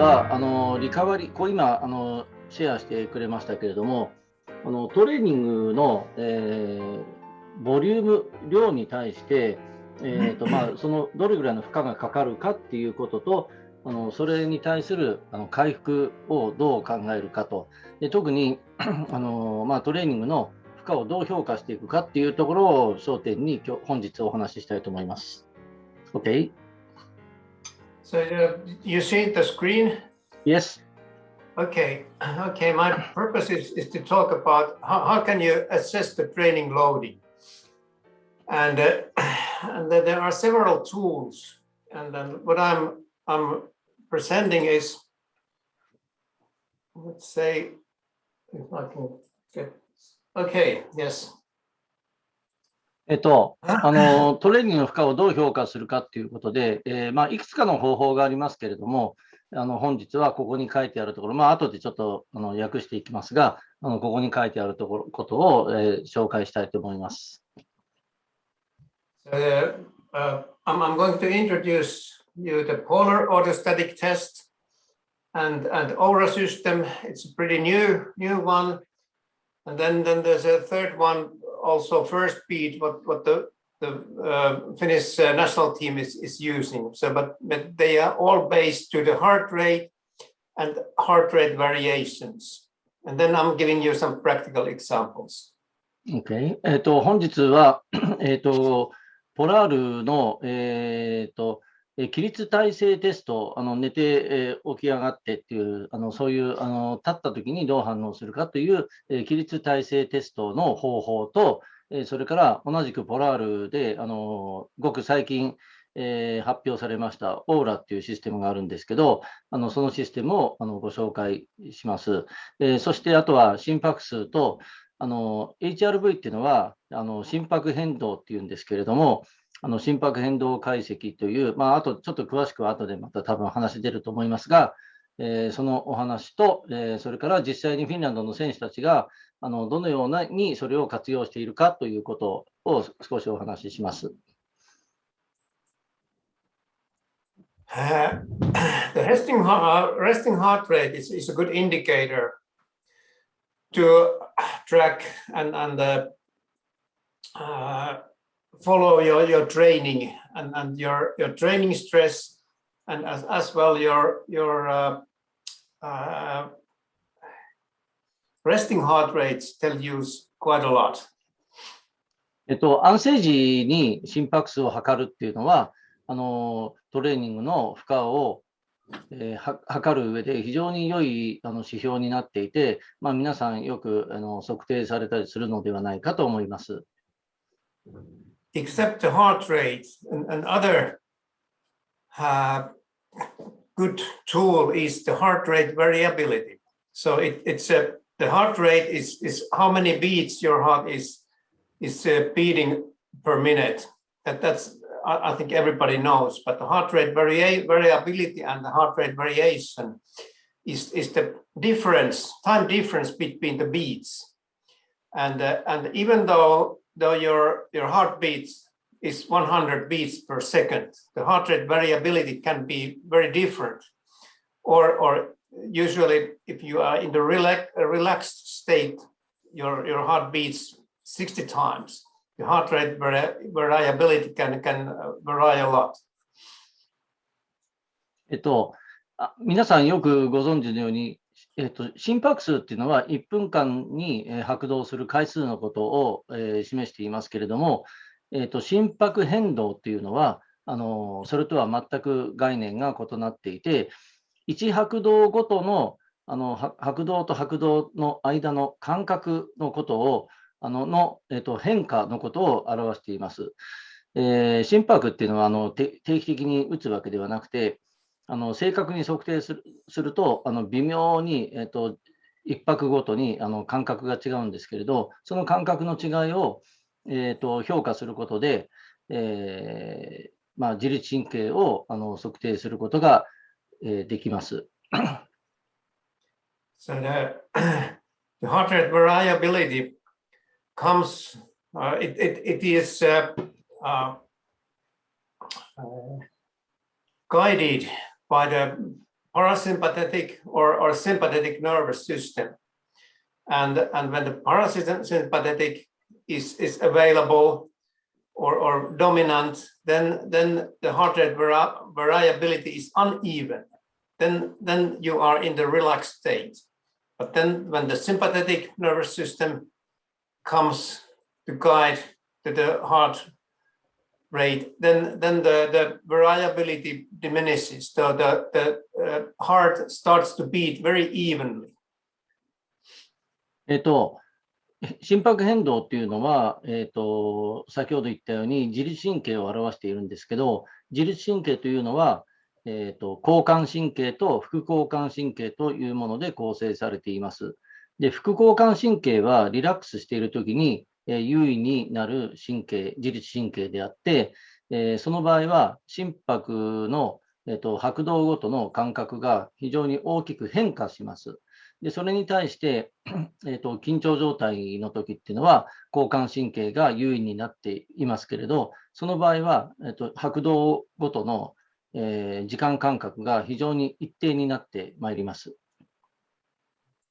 はリカバリー、こう今シェアしてくれましたけれども、トレーニングの、ボリューム量に対して、そのどれぐらいの負荷がかかるかっていうことと、それに対する回復をどう考えるかと、で特にトレーニングの負荷をどう評価していくかっていうところを焦点に本日お話ししたいと思います。Okay? So you see the screen? Yes. Okay. Okay. My purpose is to talk about how can you assess the training loading, and there are several tools, and then what I'm presenting is, let's say, if I can get, okay, yes. トレーニングの負荷をどう評価するかということで、いくつかの方法がありますけれども、本日はここに書いてあるところ、後でちょっと訳していきますが、ここに書いてあることを、紹介したいと思います。I'm going to introduce you the polar orthostatic test and aura system. It's a pretty new one, and then there's a third one. Also, first beat, what the Finnish national team is using. So, but they are all based to the heart rate and heart rate variations. And then I'm giving you some practical examples. Okay. 本日はポラールの起立体制テスト、寝て、起き上がってっていうそういう立った時にどう反応するかという、起立体制テストの方法と、それから同じくポラールでごく最近、発表されましたオーラっていうシステムがあるんですけど、そのシステムをご紹介します。そしてあとは心拍数とHRV っていうのは心拍変動っていうんですけれども、心拍変動解析という、あとちょっと詳しくは後でまた多分話出ると思いますが、そのお話と、それから実際にフィンランドの選手たちがどのようにそれを活用しているかということを少しお話しします。The resting heart rate is a good indicator to track and follow your training and your training stress, and as well your resting heart rates tell you quite a lot. 安静時に心拍数を測るっていうのはトレーニングの負荷を測る上で非常に良い指標になっていて、皆さんよく測定されたりするのではないかと思います。Except the heart rate and other good tool is the heart rate variability. So it's the heart rate is how many beats your heart is beating per minute. That's I think everybody knows, but the heart rate variability and the heart rate variation is the time difference between the beats. And even though your heartbeat is 100 beats per second, the heart rate variability can be very different. Or usually, if you are in the relaxed state, your heart beats 60 times. The heart rate variability can vary a lot. 皆さんよくご存知のように、心拍数っていうのは1分間に拍動する回数のことを示していますけれども、心拍変動っていうのはそれとは全く概念が異なっていて、1拍動ごとの拍動と拍動の間の間隔のことを変化のことを表しています。心拍っていうのは定期的に打つわけではなくて、正確に測定すると微妙に、1拍ごとに間隔が違うんですけれど、その間隔の違いを、評価することで、自律神経を測定することが、できます。So the heart rate variability comes, it is guided by the parasympathetic or sympathetic nervous system. And when the parasympathetic is available or dominant, then the heart rate variability is uneven. Then you are in the relaxed state. But then when the sympathetic nervous system comes to guide to the heart rate, then the variability diminishes. So the heart starts to beat very evenly. 心拍変動っていうのは、先ほど言ったように自律神経を表しているんですけど、自律神経というのは、交感神経と副交感神経というもので構成されています。で、副交感神経はリラックスしているときに、優位になる神経、自律神経であって、その場合は心拍の、拍動ごとの感覚が非常に大きく変化します。で、それに対して、緊張状態の時っていうのは交感神経が優位になっていますけれど、その場合は、拍動ごとの、時間間隔が非常に一定になってまいります。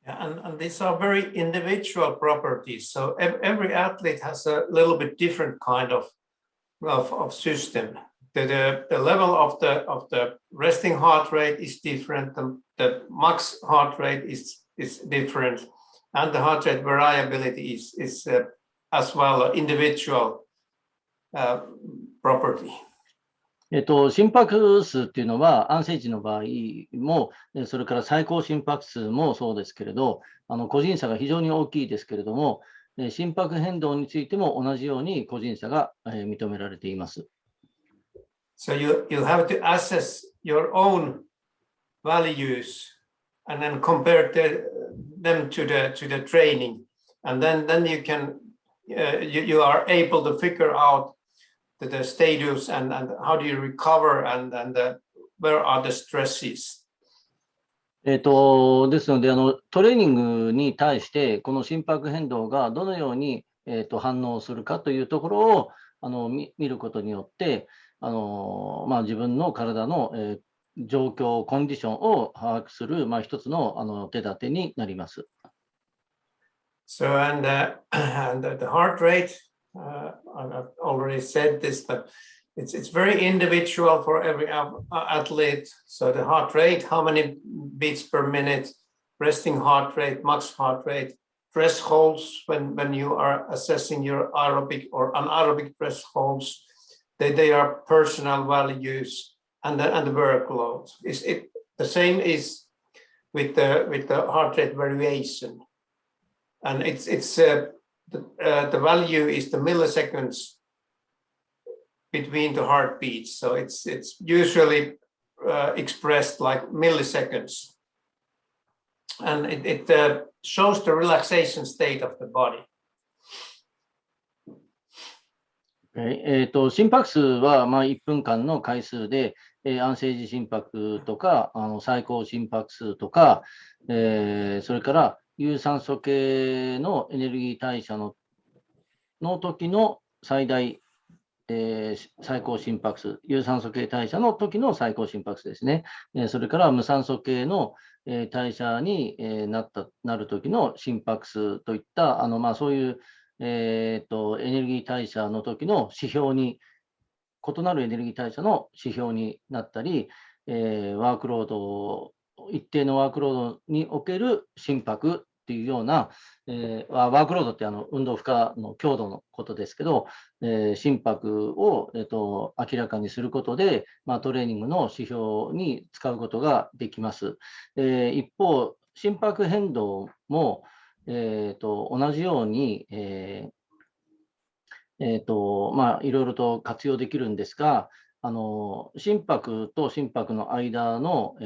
And these are very individual properties. So every athlete has a little bit different kind of system. The level of the resting heart rate is different. The max heart rate is different, and the heart rate variability is as well an individual property. 心拍数っていうのは安静時の場合も、それから最高心拍数もそうですけれど、個人差が非常に大きいですけれども、心拍変動についても同じように個人差が認められています。So you have to assess your own values and then compare them to the training, and then you can you are able to figure out the status and how do you recover and where are the stresses. ですのでトレーニングに対してこの心拍変動がどのように、反応するかというところを見ることによって自分の体の、状況、コンディションを把握する、一つの、手立てになります。So and the heart rate, I've already said this, but it's very individual for every athlete. So the heart rate, how many beats per minute, resting heart rate, max heart rate, thresholds when you are assessing your aerobic or anaerobic thresholds, they are personal values and the workload. The same is with the heart rate variation, and the value is the milliseconds between the heartbeats. So it's usually expressed like milliseconds, and it shows the relaxation state of the body. 心拍数は、1分間の回数で、安静時心拍とか最高心拍数とか、それから有酸素系のエネルギー代謝の時の最大、最高心拍数、有酸素系代謝の時の最高心拍数ですね。それから無酸素系の、代謝に、なる時の心拍数といったそういうエネルギー代謝の時の指標に、異なるエネルギー代謝の指標になったり、ワークロード、一定のワークロードにおける心拍っていうような、ワークロードって運動負荷の強度のことですけど、心拍を、明らかにすることで、トレーニングの指標に使うことができます。一方、心拍変動も同じように、いろいろと活用できるんですが、心拍と心拍の間の、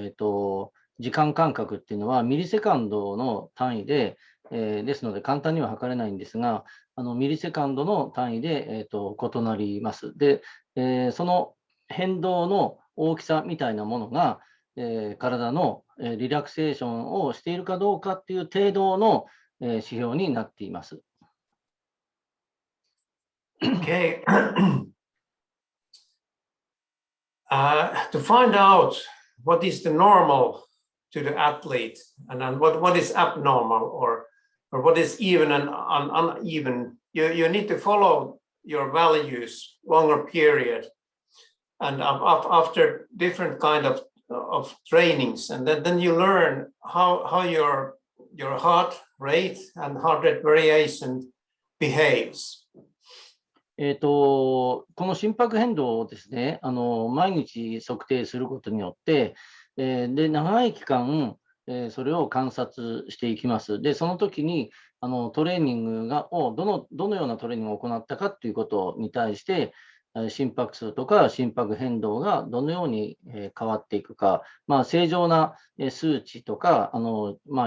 時間間隔っていうのはミリセカンドの単位で、ですので簡単には測れないんですが、ミリセカンドの単位で、異なります。で、その変動の大きさみたいなものが、体のリラクセーションをしているかどうかっていう程度の指標になっています。Okay. To find out what is the normal to the athlete, and then what is abnormal, or what is even and uneven. You need to follow your values longer period, and after different kind of trainings, and then you learn how your heart rate and heart rate variation behaves. この心拍変動をですね、毎日測定することによって、で長い期間、それを観察していきます。で、その時にトレーニングをどのようなトレーニングを行ったかということに対して、心拍数とか心拍変動がどのように変わっていくか、正常な数値とか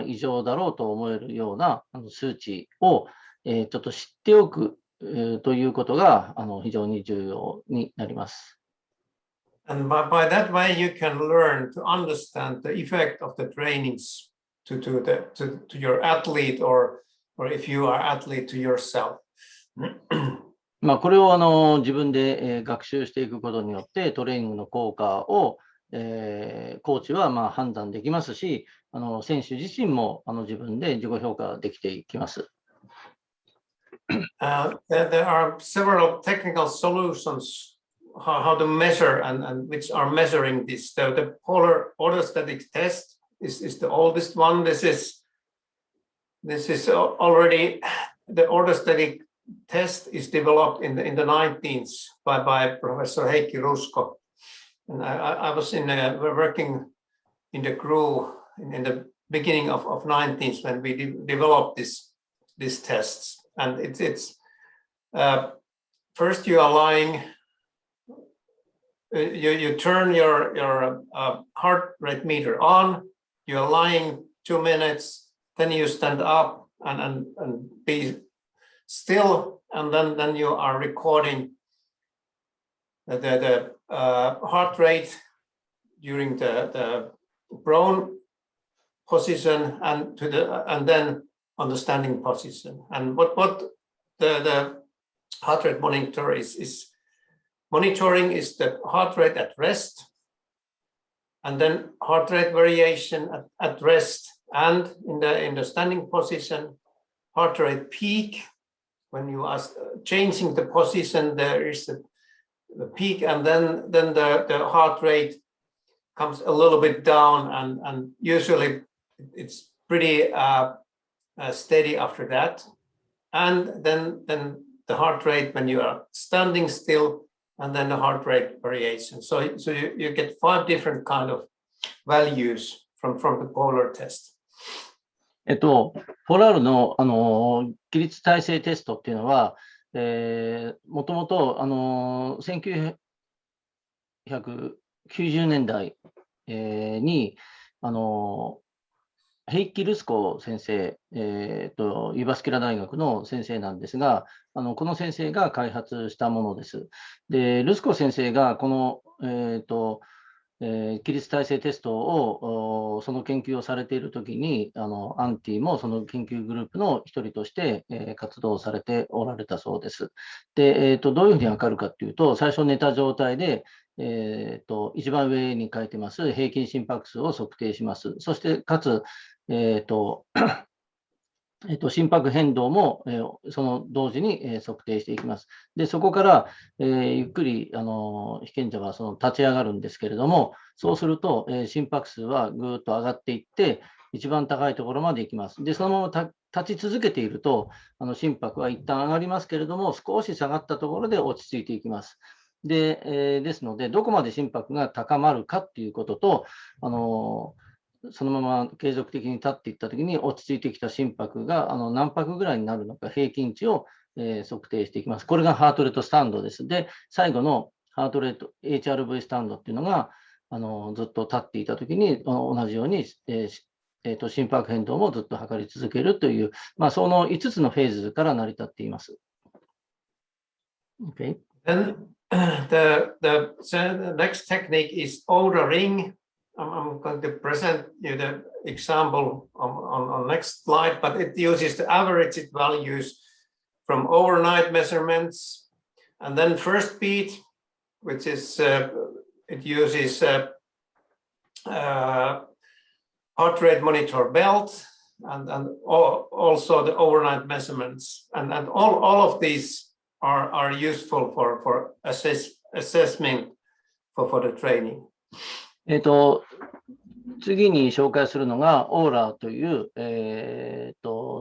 異常だろうと思えるような数値をちょっと知っておくということが非常に重要になります。And by that way, you can learn to understand the effect of the trainings to your athlete, or if you are athlete to yourself. これを自分で学習していくことによってトレーニングの効果をコーチは判断できますし、選手自身も自分で自己評価できていきます。There are several technical solutions how to measure and which are measuring this. The polar orthostatic test is the oldest one. This is already the orthostatic test is developed in the 19th by Professor Heikki Rusko. And I was working in the crew in the beginning of 19th when we developed these tests. And it's first you are lying. You turn your heart rate meter on. You are lying 2 minutes. Then you stand up and be still, and then you are recording the heart rate during the prone position and then on the standing position. And what the heart rate monitor is monitoring is the heart rate at rest, and then heart rate variation at rest, and in the standing position, heart rate peak. When you are changing the position, there is the peak, and then the heart rate comes a little bit down, and usually it's pretty steady after that. And then the heart rate when you are standing still, and then the heart rate variation. So you get 5 different kind of values from the polar test. ポラールの起立体制テストっていうのは、もともと1990年代、にヘイキ・ルスコ先生、ユバスキュラ大学の先生なんですが、この先生が開発したものです。で、ルスコ先生がこの、起立体制テストをその研究をされているときにアンティもその研究グループの一人として、活動されておられたそうです。で、どういうふうに測るかというと、最初寝た状態で、一番上に書いてます平均心拍数を測定します。そしてかつ、心拍変動も、その同時に、測定していきます。で、そこから、ゆっくり被験者はその立ち上がるんですけれども、そうすると、心拍数はぐーっと上がっていって、一番高いところまで行きます。で、そのまま立ち続けていると、心拍は一旦上がりますけれども、少し下がったところで落ち着いていきます。で、ですので、どこまで心拍が高まるかっていうことと、そのまま継続的に立っていったときに落ち着いてきた心拍が何拍ぐらいになるのか平均値を、測定していきます。これがハートレートスタンドです。で、最後のハートレート HRV スタンドっていうのがずっと立っていたときに同じように、心拍変動もずっと測り続けるという、その5つのフェーズから成り立っています。Okay. Then the next technique is ordering. I'm going to present you the example on next slide, but it uses the averaged values from overnight measurements, and then first beat, which is it uses heart rate monitor belt, and also the overnight measurements, and all of these are useful for assessment for the training. 次に紹介するのが、オーラという、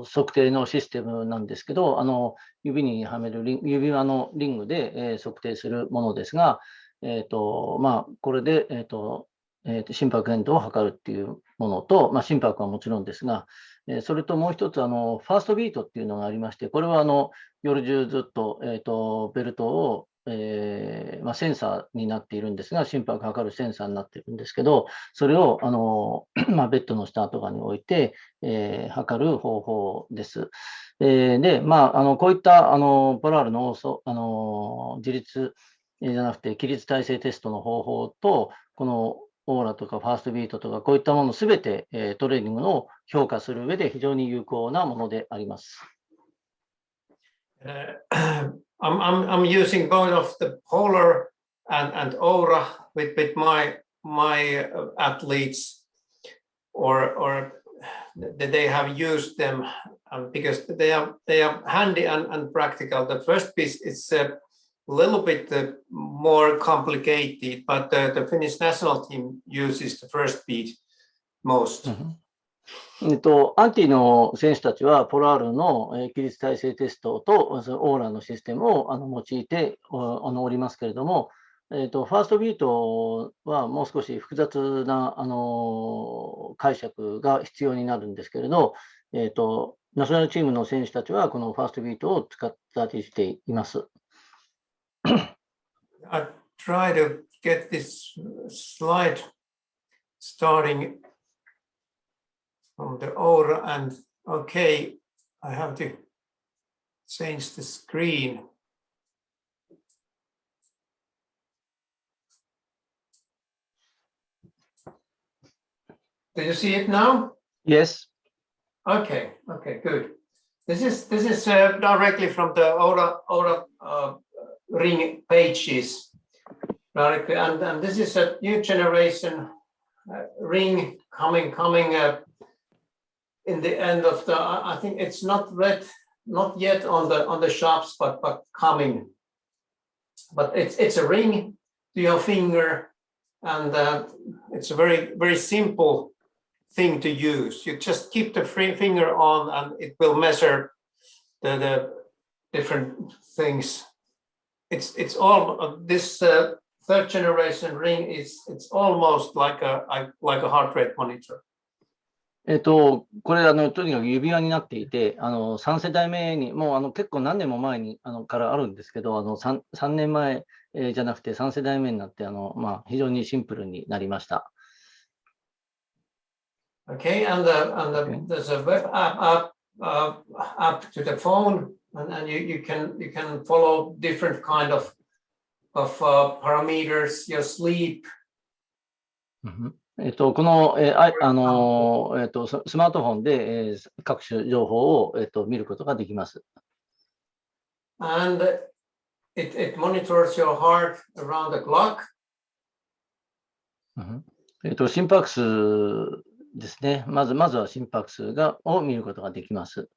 測定のシステムなんですけど、指にはめる指輪のリングで、測定するものですが、これで、心拍変動を測るっていうものと、心拍はもちろんですが、それともう一つ、ファーストビートっていうのがありまして、これは夜中ずっと、ベルトをセンサーになっているんですが、心拍を測るセンサーになっているんですけど、それをベッドの下とかに置いて、測る方法です。で、こういったポラールの自律じゃなくて、起立体制テストの方法と、このオーラとかファーストビートとか、こういったものすべてトレーニングを評価する上で非常に有効なものであります。I'm using both of the Polar and Aura with my athletes, or they have used them because they are handy and practical. The first piece is a little bit more complicated, but the Finnish national team uses the first beat most. アンティの選手たちは、ポラールの起立体制テストとオーラのシステムを用いておりますけれども、ファーストビートはもう少し複雑な解釈が必要になるんですけれど、ナショナルチームの選手たちはこのファーストビートを使ったりしています。I try to get this slide starting from the Aura, and okay, I have to change the screen. Do you see it now? Yes. Okay, good. This is directly from the Aura ring pages directly, and this is a new generation ring coming in the end of the. I think it's not yet on the shops, but coming. But it's a ring to your finger, and it's a very simple thing to use. You just keep the finger on, and it will measure the different things. It's all this third generation ring it's almost like a heart rate monitor. これとにかく指輪になっていて、3世代目に、もう結構何年も前にからあるんですけど、3年前じゃなくて3世代目になって、非常にシンプルになりました。Okay, and there's a web app to the phone, and you can follow different kind of parameters, your sleep. このスマートフォンで各種情報を見ることができます。And it monitors your heart around the clock. 心拍数ですね。まずは心拍数を見ることができます。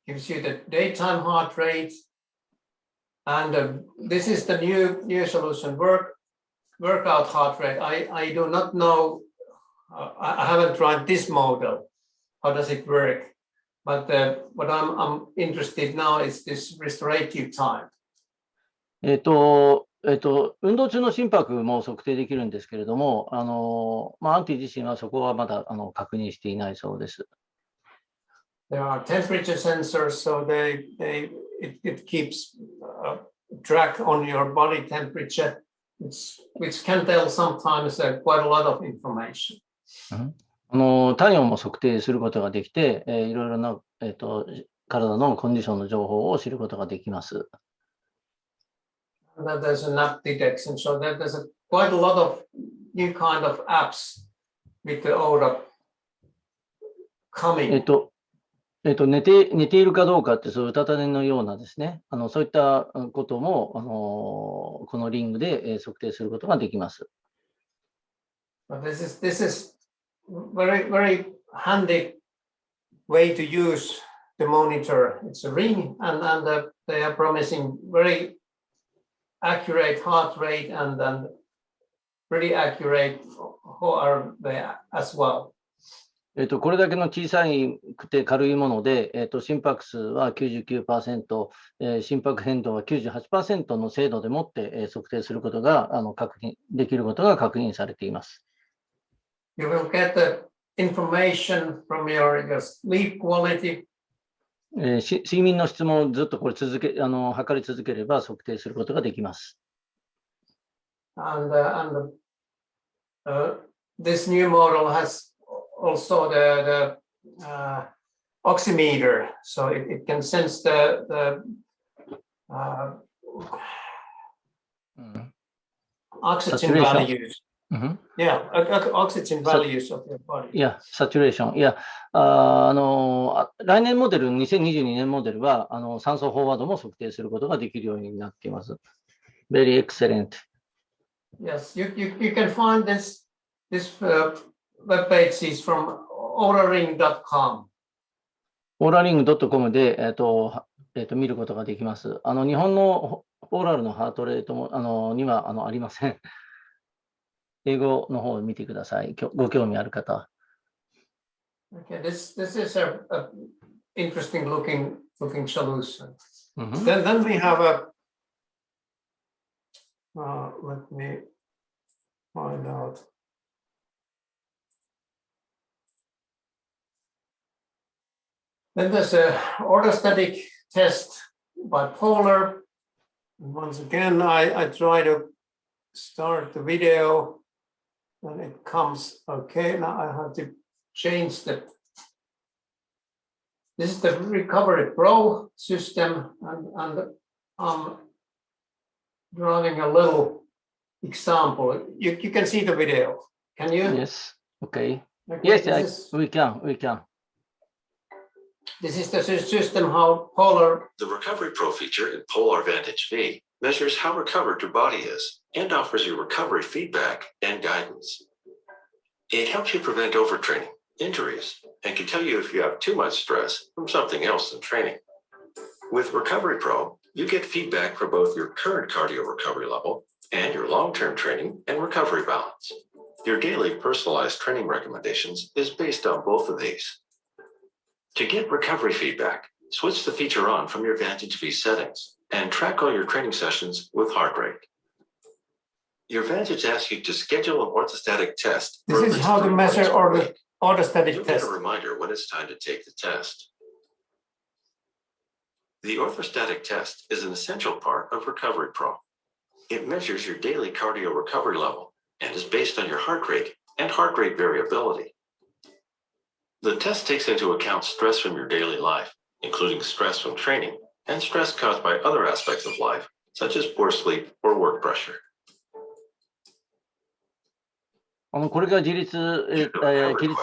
Gives you the daytime heart rate, and this is the new solution workout heart rate. I do not know. I haven't tried this model. How does it work? But what I'm interested now is this restorative time. 運動中の心拍も測定できるんですけれども、アンティ自身はそこはまだ確認していないそうです。There are temperature sensors, so it keeps track on your body temperature, which can tell sometimes quite a lot of information. 体温も測定することができて、いろいろな、体のコンディションの情報を知ることができます。And then there's a nap detection, so there's quite a lot of new kind of apps with the Aura coming. 寝ているかどうかって、そういううたた寝のようなですね、そういったこともこのリングで測定することができます。But this is very handy way to use the monitor. It's a ring, and they are promising very accurate heart rate and pretty accurate heart rate as well. これだけの小さくて軽いもので、心拍数は 99%、心拍変動は 98% の精度でもって、測定することが確認できることが確認されています。You will get the information from your sleep quality. 睡眠の質もずっとこれ測り続ければ測定することができます。And this new model has also the oximeter, so it can sense the oxygen values. Yeah, oxygen values of your body. Yeah, saturation. Yeah. 来年モデル、2022年モデルは酸素飽和度も測定することができるようになっています。Very excellent. Yes, you can find this web page is from oraring.com. oraring.com で、見ることができます。日本のオーラルのハートレートもにはありません。英語の方を見てください。ご興味ある方。Okay, this is a interesting looking solution. Then we have let me find out. Then there's a orthostatic test bipolar. And once again, I try to start the video and it comes. Okay, now I have to change the. This is the Recovery Pro system, and I'm drawing a little example. You can see the video. Can you? Yes. Okay. Yes, we can. This is the system how Polar. The Recovery Pro feature in Polar Vantage V measures how recovered your body is and offers you recovery feedback and guidance. It helps you prevent overtraining, injuries, and can tell you if you have too much stress from something else in training. With Recovery Pro, you get feedback for both your current cardio recovery level and your long-term training and recovery balance. Your daily personalized training recommendations is based on both of these. To get recovery feedback, switch the feature on from your Vantage V settings and track all your training sessions with heart rate. Your Vantage asks you to schedule an orthostatic test. This is how to measure orthostatic You'll test. get a reminder when it's time to take the test. The orthostatic test is an essential part of Recovery Pro. It measures your daily cardio recovery level and is based on your heart rate and heart rate variability. The test takes into account stress from your daily life, including stress from training and stress caused by other aspects of life, such as poor sleep or work pressure. これが起立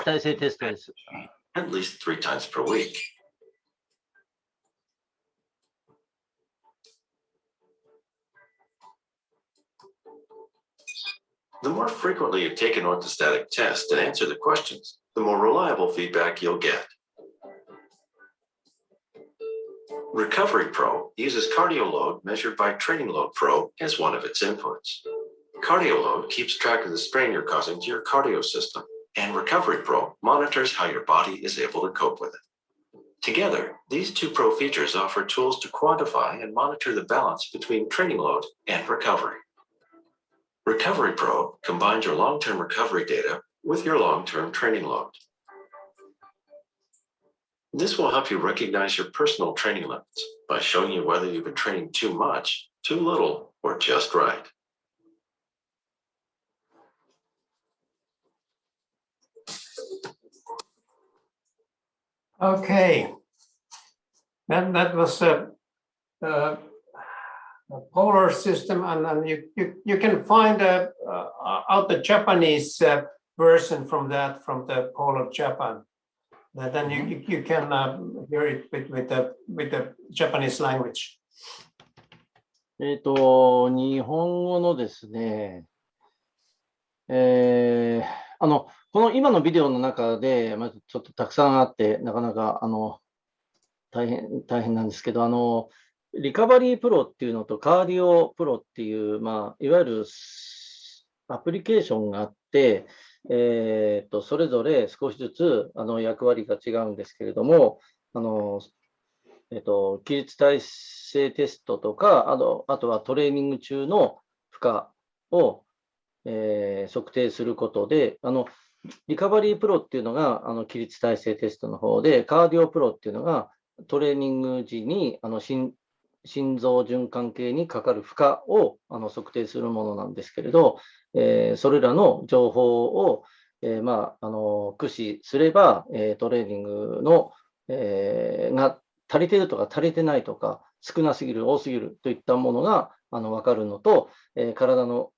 体制テストです。At least 3 times per week. The more frequently you take an orthostatic test and answer the questions, the more reliable feedback you'll get. Recovery Pro uses cardio load measured by Training Load Pro as one of its inputs. Cardio load keeps track of the strain you're causing to your cardio system, and Recovery Pro monitors how your body is able to cope with it. Together, these two Pro features offer tools to quantify and monitor the balance between training load and recovery. Recovery Pro combines your long-term recovery data with your long-term training load. This will help you recognize your personal training limits by showing you whether you've been training too much, too little, or just right. Okay, that was a Polar system, and you can find out the Japanese version from the Polar Japan. Then you can hear it with the Japanese language. 日本語のですね、この今のビデオの中で、ちょっとたくさんあって、なかなか大変なんですけど、リカバリープロっていうのとカーディオプロっていう、いわゆるアプリケーションがあって、それぞれ少しずつ役割が違うんですけれども、起立体制テストとか、あとはトレーニング中の負荷を、測定することで、リカバリープロっていうのが起立体制テストの方で、カーディオプロっていうのがトレーニング時に心臓循環系にかかる負荷を測定するものなんですけれど、それらの情報を、駆使すれば、トレーニングの、が足りてるとか足りてないとか、少なすぎる、多すぎるといったものが分かるのと、体の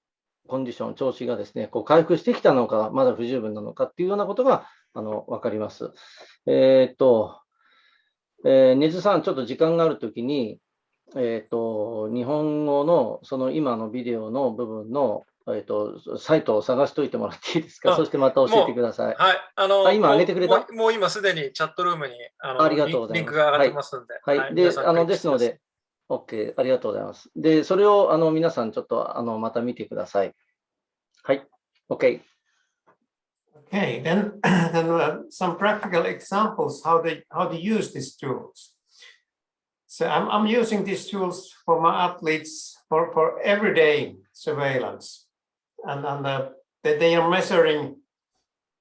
コンディション、調子がですね、回復してきたのか、まだ不十分なのかっていうようなことが分かります。根津さん、ちょっと時間があるときに、日本語のその今のビデオの部分の、サイトを探しておいてもらっていいですか。そしてまた教えてください。はい。今上げてくれた？もう今すでにチャットルームにありがとうございます。リンクが上がってますんで。はい。で、ですので、OK、ありがとうございます。で、それを皆さんちょっとまた見てください。はい。OK。Okay, then some practical examples how to use these tools. So I'm using these tools for my athletes for everyday surveillance, and they are measuring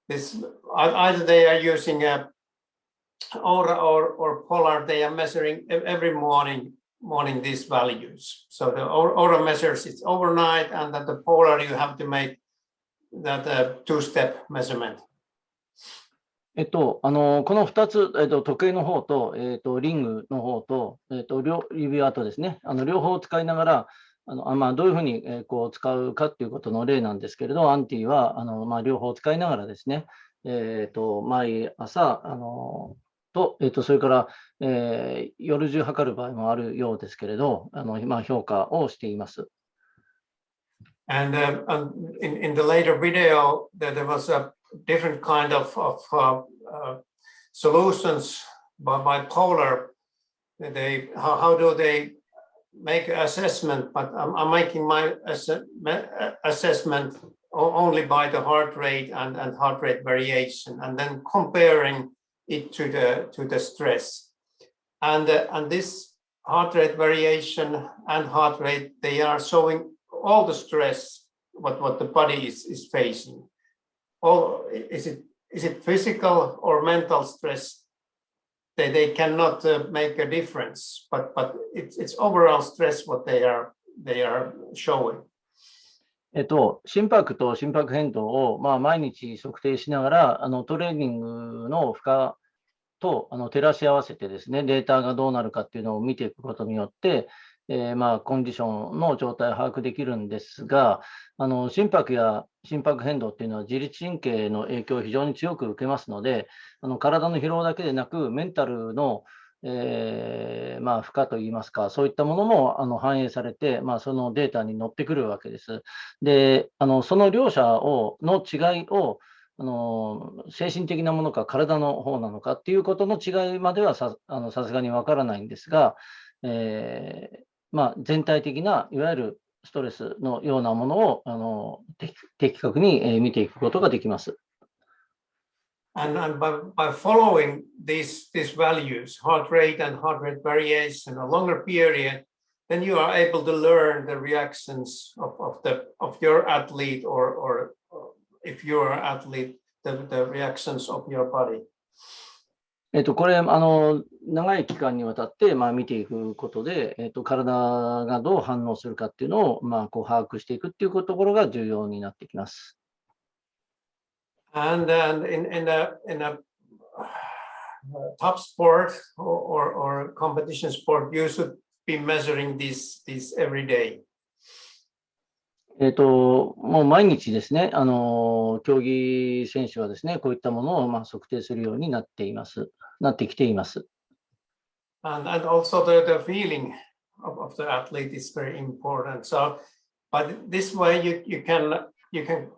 this. Either they are using a Aura or Polar. They are measuring every morning these values. So the Aura measures it overnight, and that the Polar you have to make that two-step measurement. この2つ、時計の方と、リングの方と、指輪とですね、両方使いながら、どういうふうに、使うかということの例なんですけれど、アンティは両方使いながらですね、毎朝それから、夜中測る場合もあるようですけれど、評価をしています。And in the later video, there was a different kind of solutions by Polar. How do they make an assessment? But I'm making my assessment only by the heart rate and heart rate variation, and then comparing it to the stress. And this heart rate variation and heart rate, they are showing all the stress what the body is facing. Is it physical or mental stress? They cannot make a difference, but it's overall stress what they are showing. 心拍と心拍変動を、毎日測定しながらトレーニングの負荷と照らし合わせてですね、データがどうなるかっていうのを見ていくことによって、コンディションの状態を把握できるんですが、心拍や心拍変動っていうのは自律神経の影響を非常に強く受けますので、体の疲労だけでなく、メンタルの、負荷といいますか、そういったものも反映されて、そのデータに乗ってくるわけです。で、その両者の違いを精神的なものか体の方なのかっていうことの違いまではさすがにわからないんですが、全体的ないわゆるストレスのようなものを的確に見ていくことができます。And by following these values, heart rate and heart rate variation, a longer period, then you are able to learn the reactions of your athlete or if you are an athlete, the reactions of your body. これ長い期間にわたって、見ていくことで、体がどう反応するかっていうのを、把握していくっていうところが重要になってきます。And in a top sport or competition sport, you should be measuring these every day. もう毎日ですね、競技選手はですね、こういったものを測定するようになってきています。And also the feeling of the athlete is very important. So, but this way you can you can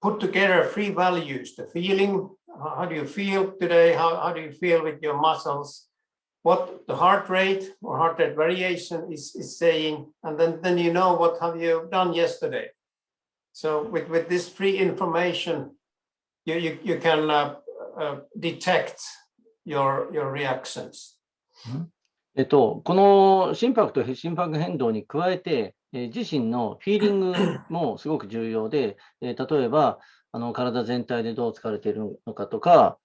put together three values: the feeling, how do you feel today, how do you feel with your muscles, what the heart rate or heart rate variation is saying, and then you know what have you done yesterday. So with this free information, you can detect your reactions. この心拍と心拍変動に加えて、自身のフィーリングもすごく重要で、例えば体全体でどう疲れているのかとか、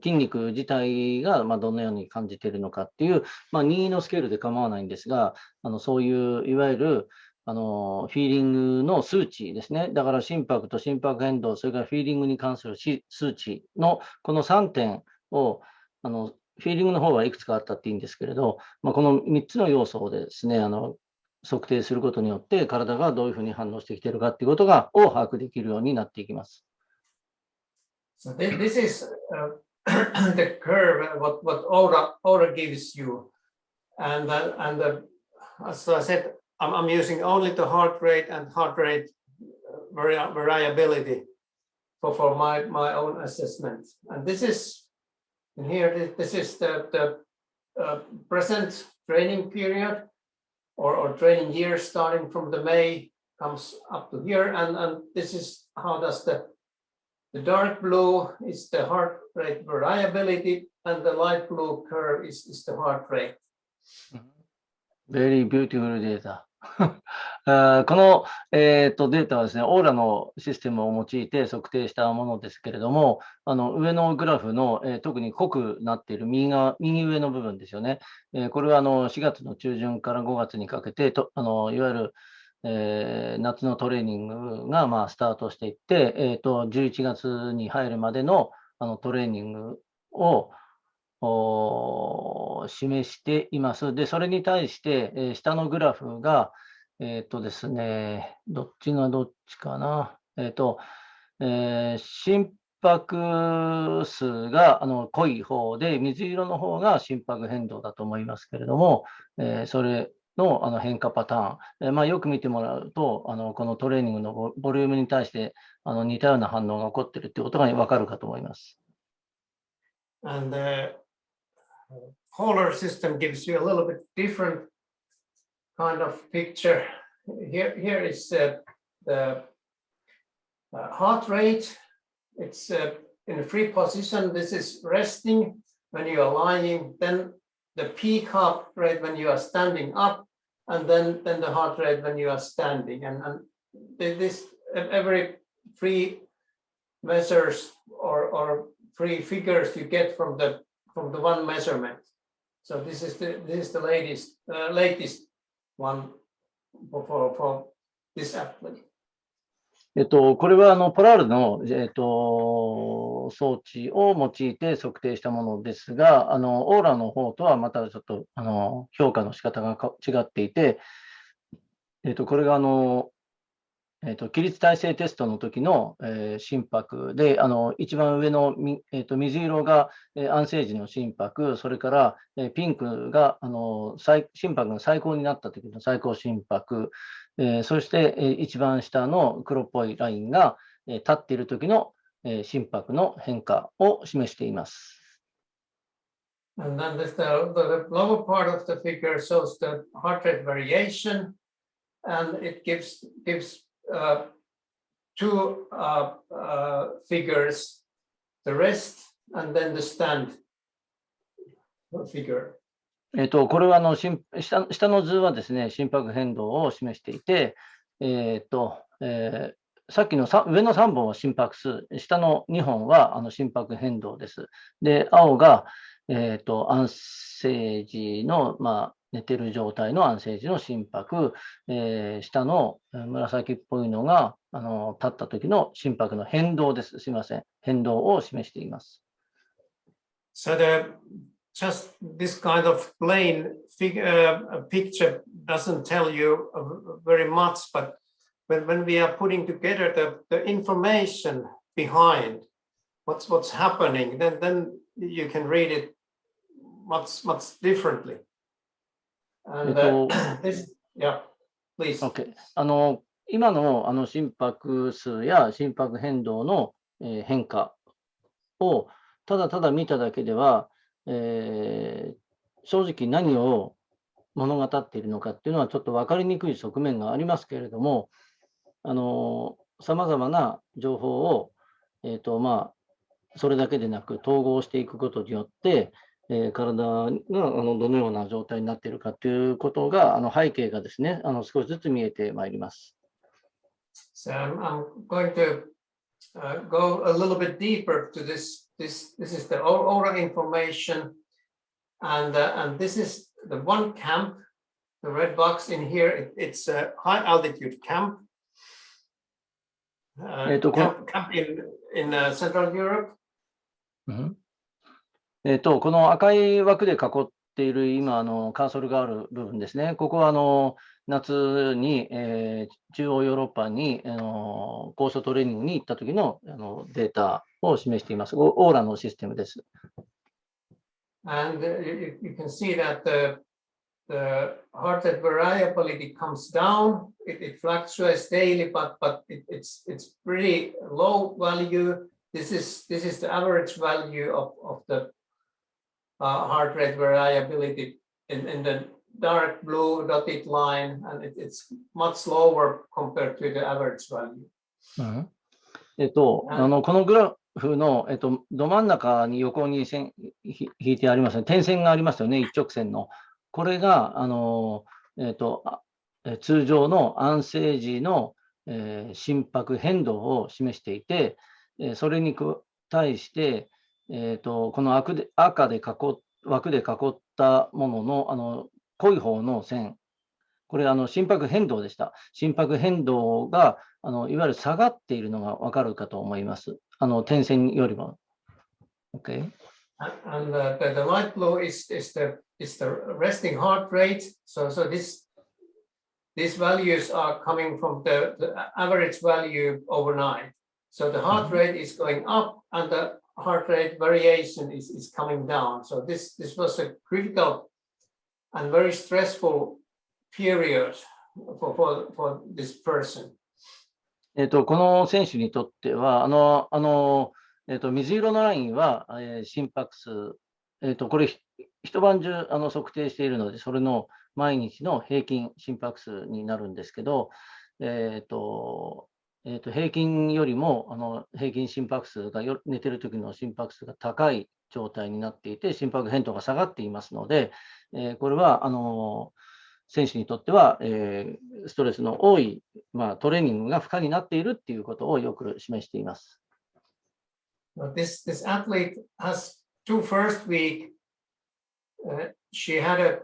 筋肉自体がどのように感じているのかっていう、任意のスケールで構わないんですが、そういういわゆるフィーリングの数値ですね。だから心拍と心拍変動、それからフィーリングに関する数値のこの3点をフィーリングの方はいくつかあったっていいんですけれど、この3つの要素をですね、測定することによって体がどういうふうに反応してきているかっていうことを把握できるようになっていきます。So this is the curve what Aura gives you, and as I said, I'm using only the heart rate and heart rate variability for my own assessment, and this is here. This is the present training period or training year starting from the May comes up to here, and this is how does the dark blue is the heart rate variability, and the light blue curve is the heart rate. Very beautiful data. この、データはですね、オーラのシステムを用いて測定したものですけれども、上のグラフの、特に濃くなっている右上の部分ですよね。これは4月の中旬から5月にかけていわゆる、夏のトレーニングがスタートしていって、11月に入るまでのトレーニングを示しています。で、それに対して、下のグラフが、ですね、どっちがどっちかな。心拍数が濃い方で、水色の方が心拍変動だと思いますけれども、それの変化パターン、よく見てもらうと、このトレーニングのボリュームに対して似たような反応が起こっているということが分かるかと思います。And the polar system gives you a little bit different kind of picture. Here is the heart rate. It's in a free position. This is resting when you are lying. Then the peak heart rate when you are standing up, and then the heart rate when you are standing. And this every three measures or three figures you get from the one measurement. So this is the latest one for this athlete. これはポラールの、装置を用いて測定したものですが、オーラの方とはまたちょっと評価の仕方が違っていて、これが起立体制テストの時の、心拍で、一番上の水色が、安静時の心拍、それから、ピンクが心拍が最高になった時の最高心拍、そして、一番下の黒っぽいラインが、立っている時の、心拍の変化を示しています。And then the lower part of the figure shows the heart rate variation, and it gives two figures, the rest and then the stand figure. これは下の図はですね、心拍変動を示していて、さっきの上の3本は心拍数、下の2本は心拍変動です。で、青が、安静時の、寝てる状態の安静時の心拍、下の紫っぽいのが立った時の心拍の変動です。すみません。変動を示しています。So just this kind of plain picture doesn't tell you very much, but when we are putting together the information behind what's happening, then you can read it much differently. And this, yeah, please. Okay. 今の心拍数や心拍変動の変化をただただ見ただけでは、正直何を物語っているのかっていうのはちょっと分かりにくい側面がありますけれども、さまざまな情報を、それだけでなく統合していくことによって、体がどのような状態になっているかということが、背景がですね、少しずつ見えてまいります。So I'm going to go a little bit deeper to this. This is the oral information, and this is the one camp, the red box in here. It's a high altitude camp. Camp in Central Europe. この赤い枠で囲っている今カーソルがある部分ですね。ここは夏に、中央ヨーロッパに高所トレーニングに行った時のデータを示しています。オーラのシステムです。And you can see that the heart rate variability comes down. It fluctuates daily, but it's pretty low value. This is the average value of the heart rate variability in the dark blue dotted line, and it's much lower compared to the average value. このグラフの、ど真ん中に横に引いてありますね。点線がありますよね、一直線の。これが通常の安静時の、心拍変動を示していて、それに対して、この枠で囲ったものの濃い方の線、これ心拍変動でした。心拍変動がいわゆる下がっているのが分かるかと思います。点線よりも。Okay. And the light blue is the resting heart rate. So these values are coming from the average value overnight. So the heart rate is going up, and the heart rate variation is coming down. So this was a critical and very stressful period for this person. この選手にとっては、水色のラインは、心拍数、これ一晩中測定しているので、それの毎日の平均心拍数になるんですけど、平均よりも平均心拍数が寝てる時の心拍数が高い状態になっていて、心拍変動が下がっていますので、これは選手にとっては、ストレスの多い、トレーニングが負荷になっているっていうことをよく示しています。This athlete has two first week. She had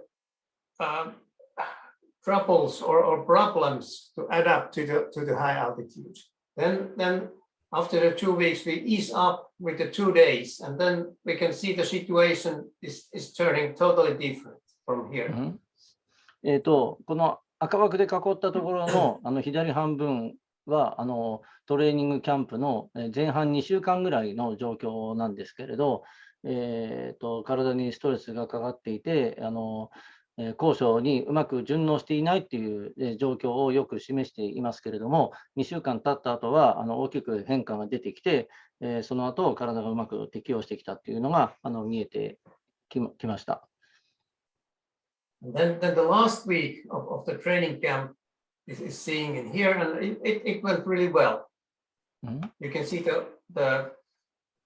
troubles or problems to adapt to the high altitude. Then after the 2 weeks, we ease up with the 2 days, and then we can see the situation is turning totally different from here. この赤枠で囲ったところの左半分はトレーニングキャンプの前半2週間ぐらいの状況なんですけれど、体にストレスがかかっていて高所にうまく順応していないという状況をよく示していますけれども、2週間経った後は大きく変化が出てきて、その後体がうまく適応してきたというのが見えてきました。Then the last week of the training camp is seeing in here, and it went really well. You can see the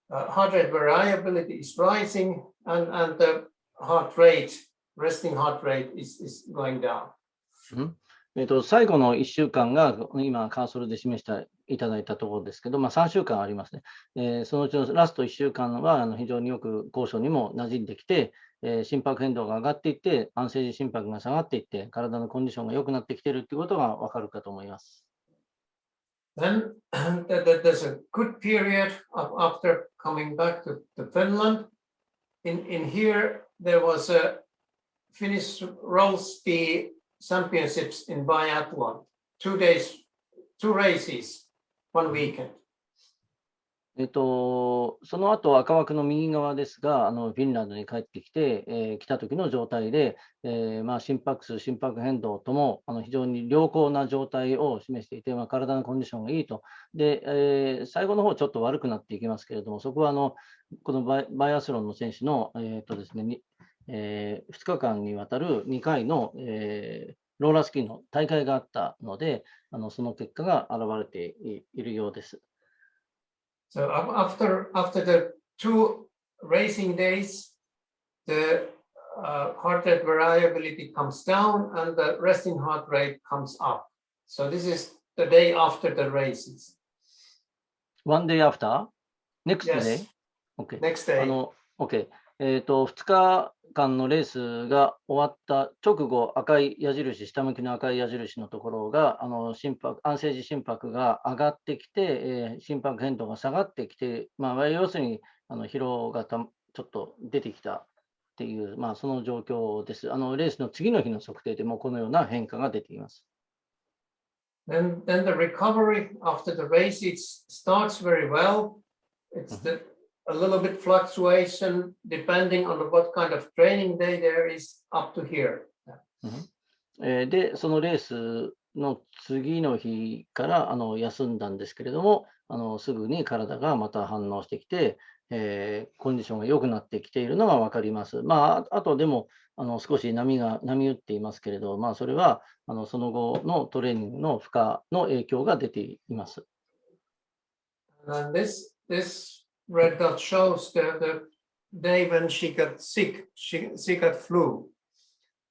heart rate variability is rising, and the heart rate, resting heart rate is going down. 最後の1週間が今カーソルで示していただいたところですけど、3週間ありますね。そのうちのラスト1週間は非常によく高所にも馴染んできて、心拍変動が上がっていって、安静時心拍が下がっていって、体のコンディションが良くなってきているということが分かるかと思います。Then there's a good period after coming back to Finland. In here, there was a Finnish roll ski championships in biathlon. 2 days, 2 races, 1 weekend. この赤枠で囲ったところの左半分はその後赤枠の右側ですが、フィンランドに帰ってきて、来た時の状態で、心拍数、心拍変動とも非常に良好な状態を示していて、体のコンディションがいいと。で、最後の方ちょっと悪くなっていきますけれども、そこはこのバイアスロンの選手の、ですね、2日間にわたる2回の、ローラースキーの大会があったので、その結果が現れているようです。So after the 2 racing days, the heart rate variability comes down and the resting heart rate comes up. So this is the day after the races. One day after? Next Yes. day? OK。Next day. OK。2日間のレースが終わった直後、赤い矢印、下向きの赤い矢印のところが、安静時心拍が上がってきて、心拍変動が下がってきて、要するに疲労がちょっと出てきたっていう、その状況です。レースの次の日の測定でもこのような変化が出ています。Then the recovery after the race, it starts very well. It's a little bit fluctuation depending on what kind of training day there is up to here. で、そのレースの次の日から休んだんですけれども、すぐに体がまた反応してきて、コンディションが良くなってきているのが分かります。あとでも少し波打っていますけれど、それはその後のトレーニングの負荷の影響が出ています。And this red dot shows the day when she got sick. She got flu.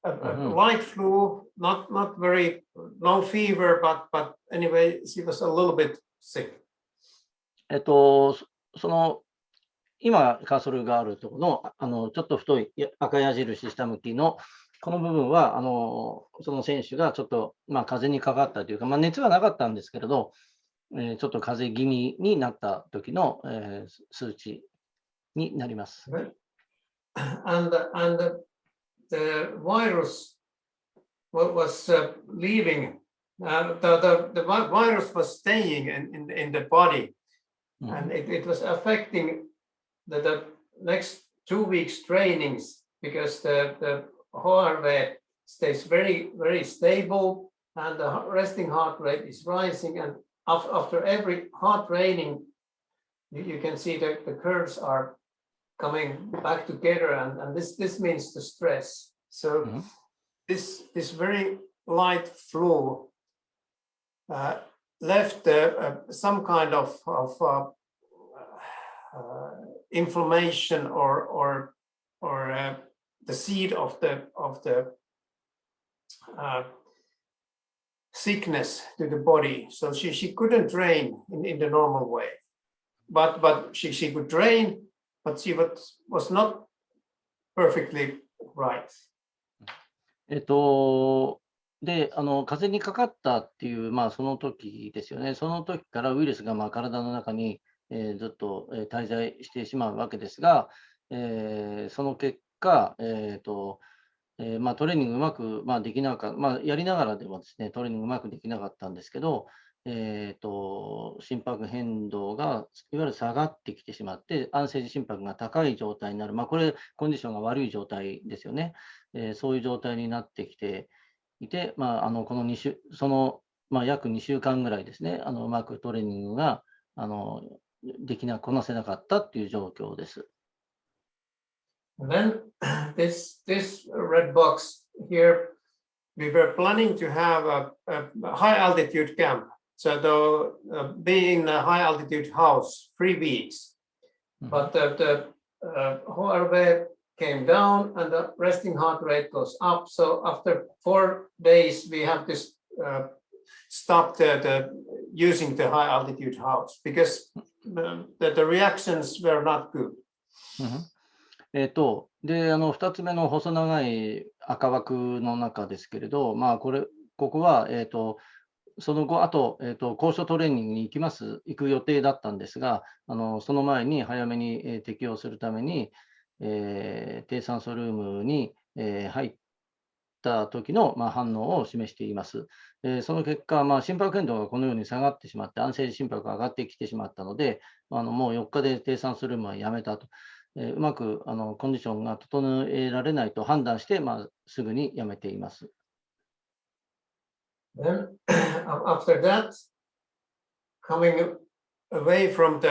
A light flu, not very, no fever, but anyway, she was a little bit sick. 今カーソルがあるところの、ちょっと太い赤矢印下向きのこの部分はその選手がちょっと、風邪にかかったというか、熱はなかったんですけれど、ちょっと風邪気味になった時の、数値になります。And the virus was leaving. The virus was staying in the body, and it was affecting the next 2 weeks trainings because the heart rate stays very, very stable and the resting heart rate is rising. And after every hard training, you can see that the curves are coming back together, and this means the stress. So this very light flu left some kind of inflammation or the seed of the sickness to the body. So she couldn't train in the normal way, but she could train, but she was not perfectly right. で、風邪にかかったっていう、その時ですよね。その時からウイルスが体の中に、ずっと滞在してしまうわけですが、その結果、トレーニングうまく、できなかった、やりながらでもですね、トレーニングうまくできなかったんですけど、心拍変動がいわゆる下がってきてしまって、安静時心拍が高い状態になる、これ、コンディションが悪い状態ですよね。そういう状態になってきていて、この約2週間ぐらいですね、うまくトレーニングがこなせなかったっていう状況です。And then this red box here, we were planning to have a high altitude camp. So being in a high altitude house 3 weeks, but the heart rate came down and the resting heart rate goes up. So after 4 days, we have to stop the using the high altitude house because the reactions were not good. で、2つ目の細長い赤枠の中ですけれど、ここは、その後、あと、高所トレーニングに行く予定だったんですが、その前に早めに適応するために、低酸素ルームに入っった時の、反応を示しています。その結果、心拍変動がこのように下がってしまって、安静時心拍が上がってきてしまったので、もう4日で低酸素ルームはやめたと。うまくコンディションが整えられないと判断して、すぐにやめています。Then after that, coming away from the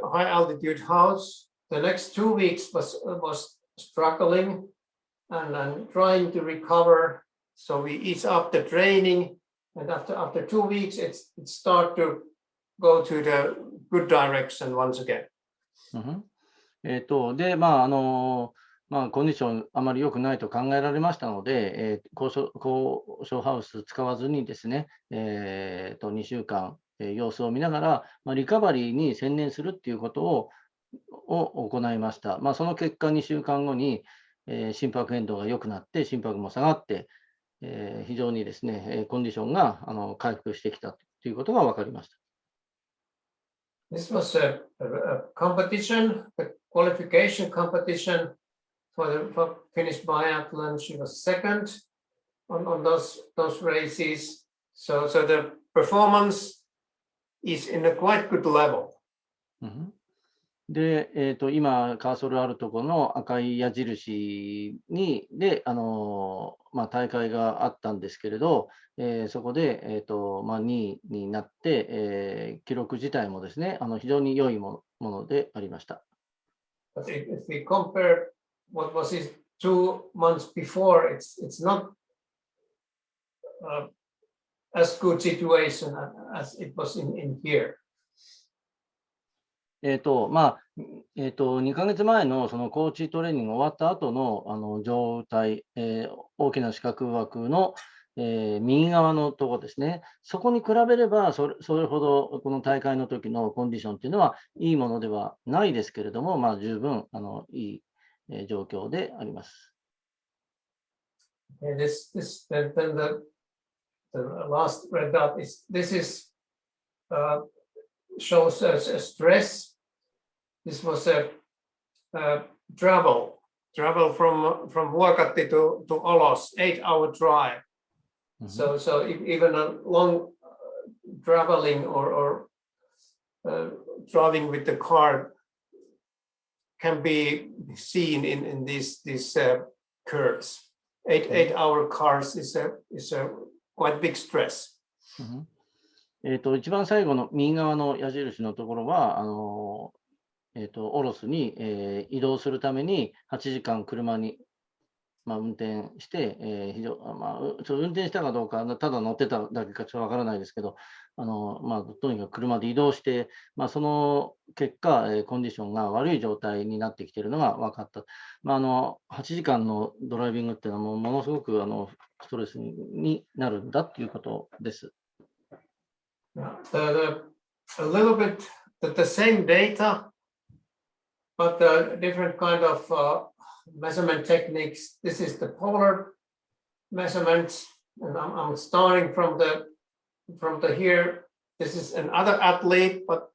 high altitude house, the next 2 weeks was struggling and trying to recover. So we ease up the training, and after 2 weeks, it start to go to the good direction once again. で、コンディションあまり良くないと考えられましたので、高床ハウス使わずにですね、2週間、様子を見ながら、リカバリーに専念するっていうことを行いました。その結果、2週間後に、心拍変動が良くなって、心拍も下がって、非常にですね、コンディションが回復してきたということが分かりました。This was a competition, a qualification competition for Finnish biathlon. She was second on those races. So the performance is in a quite good level. で、今、カーソルあるところの赤い矢印で、大会があったんですけれど、そこで、2位になって、記録自体もですね、非常に良いものでありました。But if we compare what was it 2 months before, it's not as good situation as it was in here. 2ヶ月前のそのコーチトレーニングが終わった後の状態、大きな四角枠の、右側のところですね、そこに比べればそれほどこの大会の時のコンディションというのはいいものではないですけれども、十分いい状況であります。Then the last red dot shows us a stress. This was a travel from Vuokatti to Olos, 8-hour drive. So even a long traveling or driving with the car can be seen in these curves. 8-hour cars is a quite big stress. 一番最後の右側の矢印のところは、オロスに、移動するために8時間車に、運転して、運転したかどうか、ただ乗ってただけかちょっとわからないですけど、とにかく車で移動して、その結果、コンディションが悪い状態になってきているのが分かった。8時間のドライビングっていうのはものすごくストレスになるんだっていうことです。A little bit the same data, but different kind of measurement techniques. This is the polar measurements, and I'm starting from the here. This is another athlete, but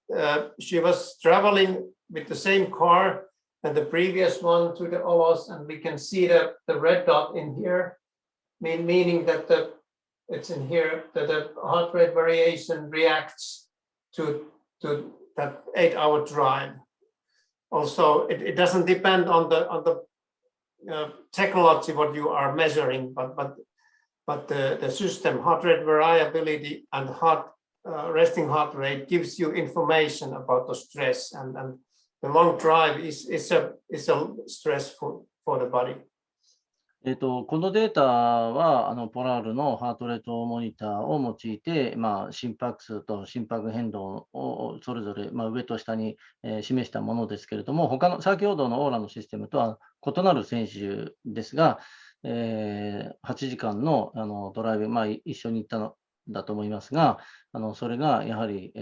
she was traveling with the same car and the previous one to the Olos, and we can see the red dot in here, meaning that it's in here that the heart rate variation reacts to that 8-hour drive. Also, it doesn't depend on the technology what you are measuring, but the system, heart rate variability and resting heart rate gives you information about the stress, and the long drive is a stressful for the body. このデータはポラールのハートレートモニターを用いて、心拍数と心拍変動をそれぞれ、上と下に、示したものですけれども、先ほどのオーラのシステムとは異なる選手ですが、8時間のドライブ、一緒に行ったのだと思いますが、それがやはり、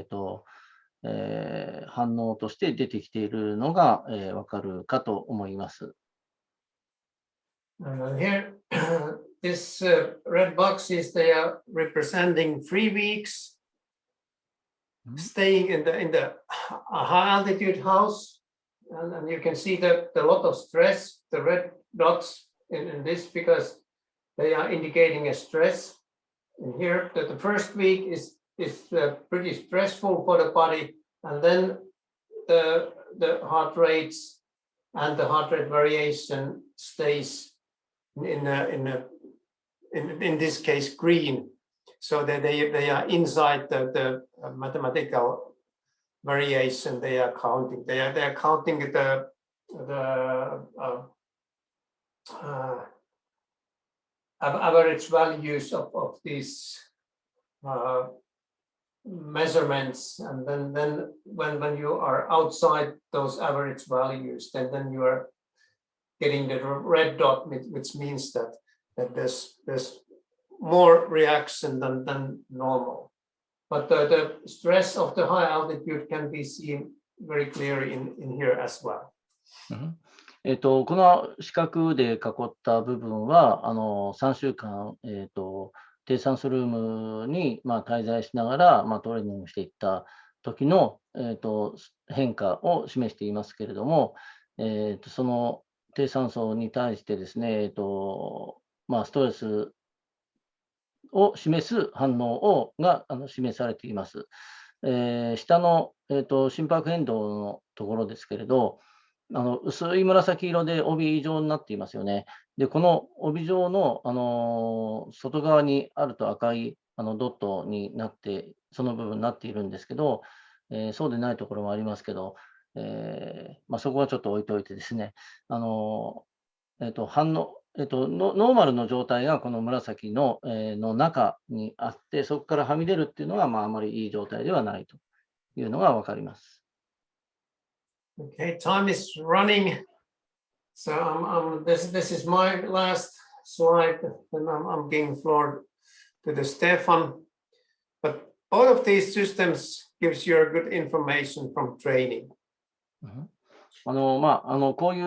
反応として出てきているのが、わかるかと思います。Here, this red boxes, they are representing 3 weeks staying in the high altitude house, and you can see that a lot of stress, the red dots in this, because they are indicating a stress. And here, the first week is pretty stressful for the body, and then the heart rates and the heart rate variation stays in this case green, so that they are inside the mathematical variation. They are counting. They are counting the average values of these measurements, and then when you are outside those average values, then you are getting the red dot, which means that there's more reaction than normal. But the stress of the high altitude can be seen very clearly in here as well. この四角で囲った部分は3週間、低酸素ルームに、滞在しながら、トレーニングしていった時の、変化を示していますけれども、その低酸素に対してですね、ストレスを示す反応が示されています。下の、心拍変動のところですけれど、薄い紫色で帯状になっていますよね。で、この帯状の、外側にあると赤いドットになって、その部分になっているんですけど、そうでないところもありますけど、そこはちょっと置いておいてですね、ノーマルの状態がこの紫の中にあって、そこからはみ出るっていうのは、あまりいい状態ではないというのが分かります。Okay, time is running. So this is my last slide, and I'm giving floor to the Stefan. But all of these systems gives you good information from training. こういう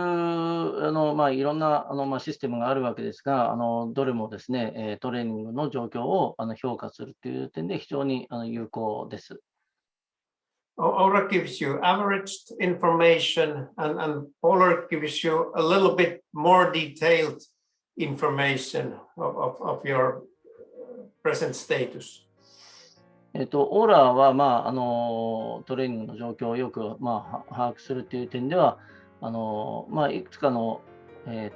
いろんなシステムがあるわけですが、どれもですね、トレーニングの状況を評価するという点で非常に有効です。Aura gives you averaged information, and Polar gives you a little bit more detailed information of your present status. オーラは、トレーニングの状況をよく、把握するという点では、いくつかの、インフ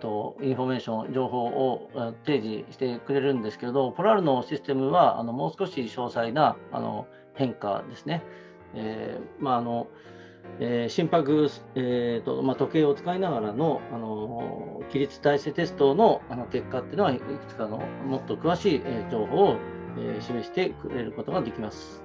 ォメーション、情報を提示してくれるんですけれど、ポラールのシステムはもう少し詳細な変化ですね。心拍、時計を使いながらの、起立体制テストの結果っていうのはいくつかのもっと詳しい情報を示してくれることができます。